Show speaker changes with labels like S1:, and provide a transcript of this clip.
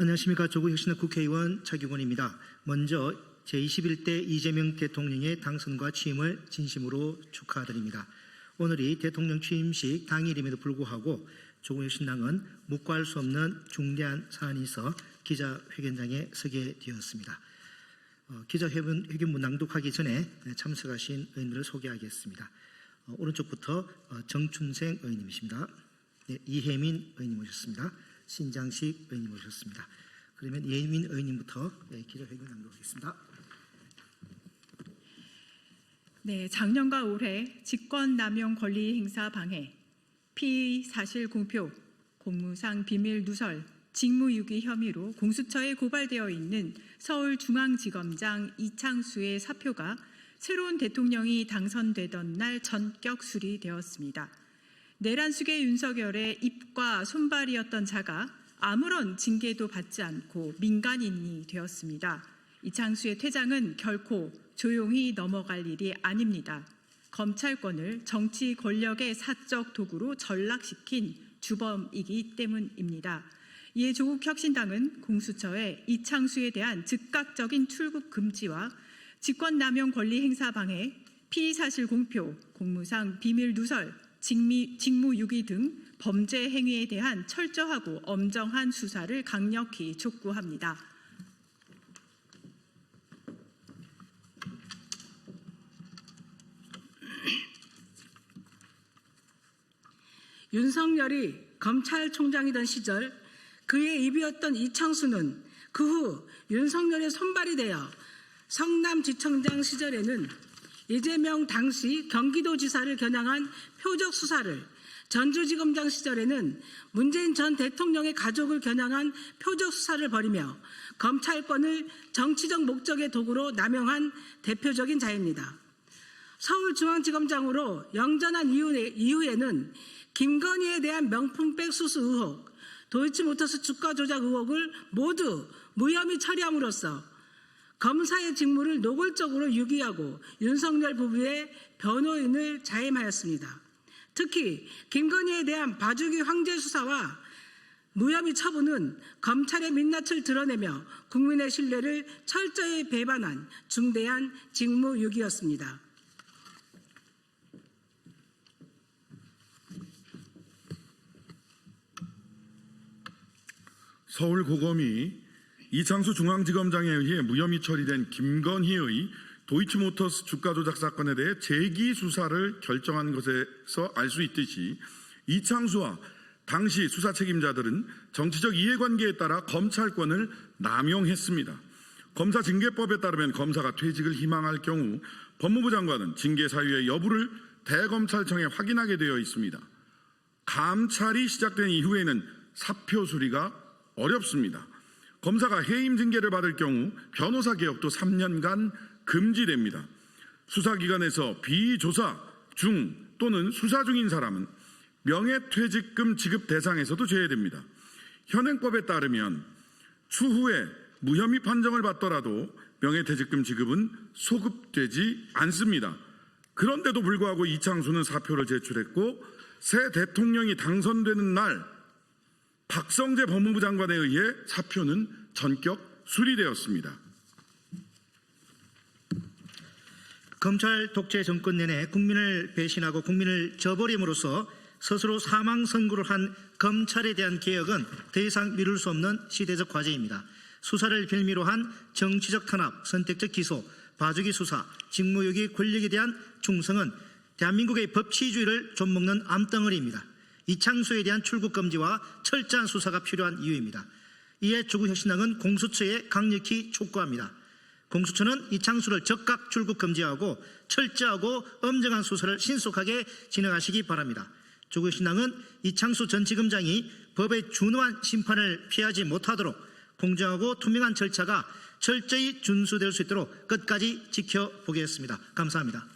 S1: 안녕하십니까. 조국혁신당 국회의원 차규근입니다. 먼저 제21대 이재명 대통령의 당선과 취임을 진심으로 축하드립니다. 오늘이 대통령 취임식 당일임에도 불구하고 조국혁신당은 묵과할 수 없는 중대한 사안이 있어 기자회견장에 서게 되었습니다. 기자회견문 낭독하기 전에 참석하신 의원들을 소개하겠습니다. 오른쪽부터 정춘생 의원님이십니다. 네, 이혜민 의원님 오셨습니다. 신장식 의원님 오셨습니다. 그러면 예민 의원님부터 기자회견 낭독하겠습니다.
S2: 네, 작년과 올해 직권남용 권리행사 방해, 피의 사실 공표, 공무상 비밀 누설, 직무유기 혐의로 공수처에 고발되어 있는 서울중앙지검장 이창수의 사표가 새로운 대통령이 당선되던 날 전격 수리되었습니다. 내란숙의 윤석열의 입과 손발이었던 자가 아무런 징계도 받지 않고 민간인이 되었습니다. 이창수의 퇴장은 결코 조용히 넘어갈 일이 아닙니다. 검찰권을 정치 권력의 사적 도구로 전락시킨 주범이기 때문입니다. 이에 조국혁신당은 공수처에 이창수에 대한 즉각적인 출국 금지와 직권남용 권리 행사 방해, 피의사실 공표, 공무상 비밀 누설, 직무유기 등 범죄 행위에 대한 철저하고 엄정한 수사를 강력히 촉구합니다.
S3: 윤석열이 검찰총장이던 시절 그의 입이었던 이창수는 그 후 윤석열의 손발이 되어 성남지청장 시절에는 이재명 당시 경기도지사를 겨냥한 표적 수사를, 전주지검장 시절에는 문재인 전 대통령의 가족을 겨냥한 표적 수사를 벌이며 검찰권을 정치적 목적의 도구로 남용한 대표적인 자입니다. 서울중앙지검장으로 영전한 이후에는 김건희에 대한 명품백 수수 의혹, 도이치모터스 주가 조작 의혹을 모두 무혐의 처리함으로써 검사의 직무를 노골적으로 유기하고 윤석열 부부의 변호인을 자임하였습니다. 특히 김건희에 대한 봐주기 황제 수사와 무혐의 처분은 검찰의 민낯을 드러내며 국민의 신뢰를 철저히 배반한 중대한 직무유기였습니다.
S4: 서울고검이 이창수 중앙지검장에 의해 무혐의 처리된 김건희의 도이치모터스 주가 조작 사건에 대해 재기 수사를 결정한 것에서 알 수 있듯이 이창수와 당시 수사 책임자들은 정치적 이해관계에 따라 검찰권을 남용했습니다. 검사징계법에 따르면 검사가 퇴직을 희망할 경우 법무부 장관은 징계 사유의 여부를 대검찰청에 확인하게 되어 있습니다. 감찰이 시작된 이후에는 사표 수리가 어렵습니다. 검사가 해임 징계를 받을 경우 변호사 개업도 3년간 금지됩니다. 수사기관에서 비조사 중 또는 수사 중인 사람은 명예퇴직금 지급 대상에서도 제외됩니다. 현행법에 따르면 추후에 무혐의 판정을 받더라도 명예퇴직금 지급은 소급되지 않습니다. 그런데도 불구하고 이창수는 사표를 제출했고 새 대통령이 당선되는 날 박성재 법무부 장관에 의해 사표는 전격 수리되었습니다.
S1: 검찰 독재 정권 내내 국민을 배신하고 국민을 저버림으로써 스스로 사망 선고를 한 검찰에 대한 개혁은 더 이상 미룰 수 없는 시대적 과제입니다. 수사를 빌미로 한 정치적 탄압, 선택적 기소, 봐주기 수사, 직무유기 권력에 대한 충성은 대한민국의 법치주의를 좀먹는 암덩어리입니다. 이창수에 대한 출국 금지와 철저한 수사가 필요한 이유입니다. 이에 조국혁신당은 공수처에 강력히 촉구합니다. 공수처는 이창수를 즉각 출국 금지하고 철저하고 엄정한 수사를 신속하게 진행하시기 바랍니다. 조국혁신당은 이창수 전 지검장이 법의 준엄한 심판을 피하지 못하도록 공정하고 투명한 절차가 철저히 준수될 수 있도록 끝까지 지켜보겠습니다. 감사합니다.